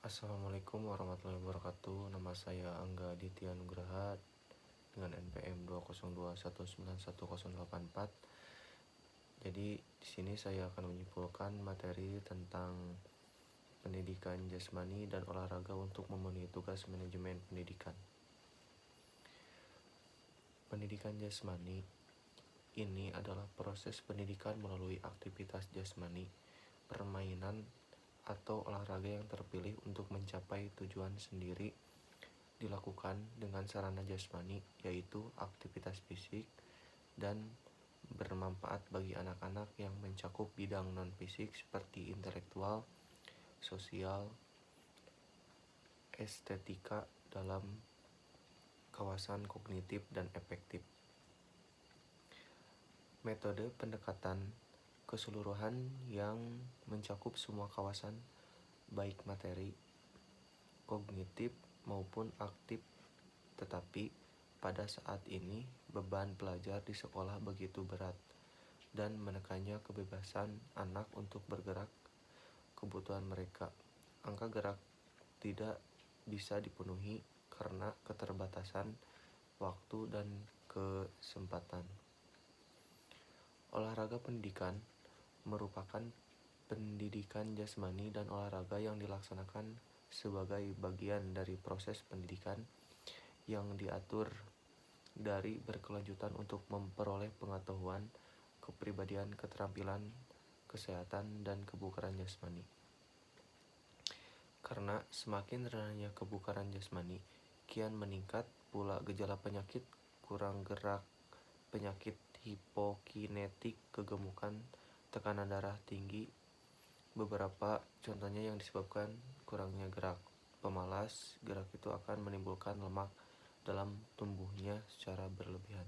Assalamualaikum warahmatullahi wabarakatuh. Nama saya Angga Aditya Nugraha dengan NPM 20211911084. Jadi di sini saya akan menyimpulkan materi tentang pendidikan jasmani dan olahraga untuk memenuhi tugas manajemen pendidikan. Pendidikan jasmani ini adalah proses pendidikan melalui aktivitas jasmani, permainan, atau olahraga yang terpilih untuk mencapai tujuan sendiri dilakukan dengan sarana jasmani, yaitu aktivitas fisik, dan bermanfaat bagi anak-anak yang mencakup bidang non-fisik seperti intelektual, sosial, estetika dalam kawasan kognitif dan efektif. Metode pendekatan keseluruhan yang mencakup semua kawasan, baik materi, kognitif, maupun aktif, tetapi pada saat ini beban pelajar di sekolah begitu berat dan menekannya kebebasan anak untuk bergerak kebutuhan mereka. Angka gerak tidak bisa dipenuhi karena keterbatasan waktu dan kesempatan. Olahraga pendidikan merupakan pendidikan jasmani dan olahraga yang dilaksanakan sebagai bagian dari proses pendidikan yang diatur dari berkelanjutan untuk memperoleh pengetahuan, kepribadian, keterampilan, kesehatan, dan kebugaran jasmani. Karena semakin rendahnya kebugaran jasmani, kian meningkat pula gejala penyakit kurang gerak, penyakit hipokinetik, kegemukan, tekanan darah tinggi. Beberapa contohnya yang disebabkan kurangnya gerak. Pemalas, gerak itu akan menimbulkan lemak dalam tubuhnya secara berlebihan.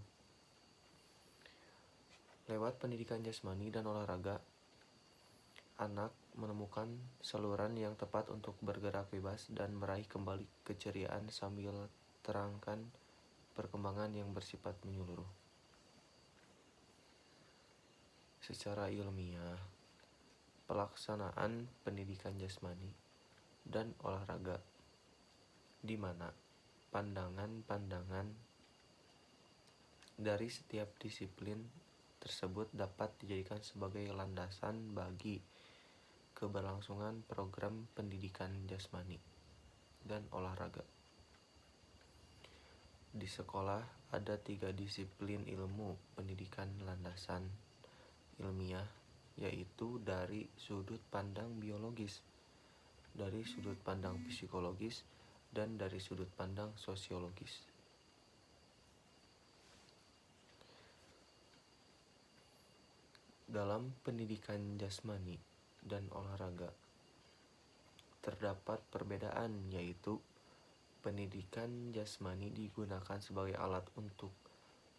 Lewat pendidikan jasmani dan olahraga, anak menemukan saluran yang tepat untuk bergerak bebas dan meraih kembali keceriaan sambil terangkan perkembangan yang bersifat menyeluruh. Secara ilmiah, pelaksanaan pendidikan jasmani dan olahraga di mana pandangan-pandangan dari setiap disiplin tersebut dapat dijadikan sebagai landasan bagi keberlangsungan program pendidikan jasmani dan olahraga. Di sekolah ada 3 disiplin ilmu pendidikan landasan ilmiah, yaitu dari sudut pandang biologis, dari sudut pandang psikologis, dan dari sudut pandang sosiologis. Dalam pendidikan jasmani dan olahraga terdapat perbedaan, yaitu pendidikan jasmani digunakan sebagai alat untuk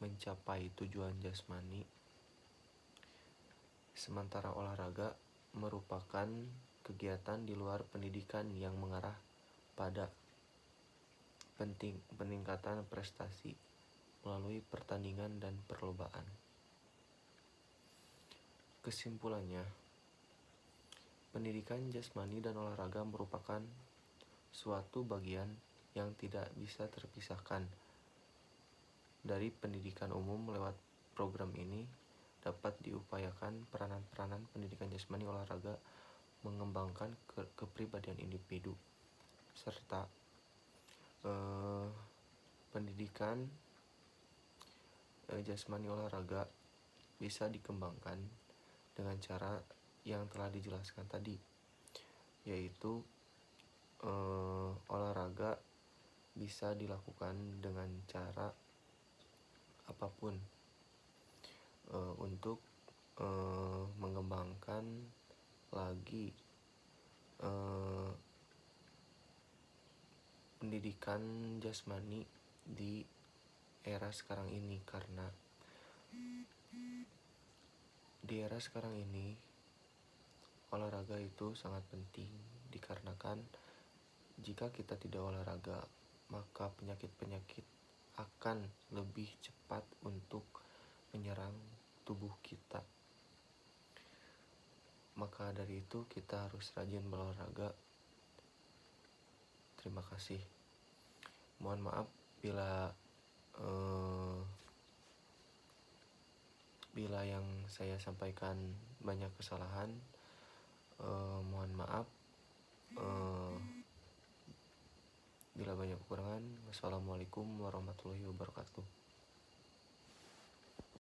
mencapai tujuan jasmani, sementara olahraga merupakan kegiatan di luar pendidikan yang mengarah pada peningkatan prestasi melalui pertandingan dan perlombaan. Kesimpulannya, pendidikan jasmani dan olahraga merupakan suatu bagian yang tidak bisa terpisahkan dari pendidikan umum. Lewat program ini dapat diupayakan peranan-peranan pendidikan jasmani olahraga mengembangkan kepribadian individu, serta pendidikan jasmani olahraga bisa dikembangkan dengan cara yang telah dijelaskan tadi, yaitu olahraga bisa dilakukan dengan cara apapun untuk mengembangkan lagi pendidikan jasmani di era sekarang ini, karena di era sekarang ini olahraga itu sangat penting, dikarenakan jika kita tidak olahraga, maka penyakit-penyakit akan lebih cepat untuk menyerang tubuh kita. Maka dari itu kita harus rajin berolahraga Terima kasih. Mohon maaf bila yang saya sampaikan banyak kesalahan. Mohon maaf bila banyak kekurangan. Wassalamualaikum warahmatullahi wabarakatuh.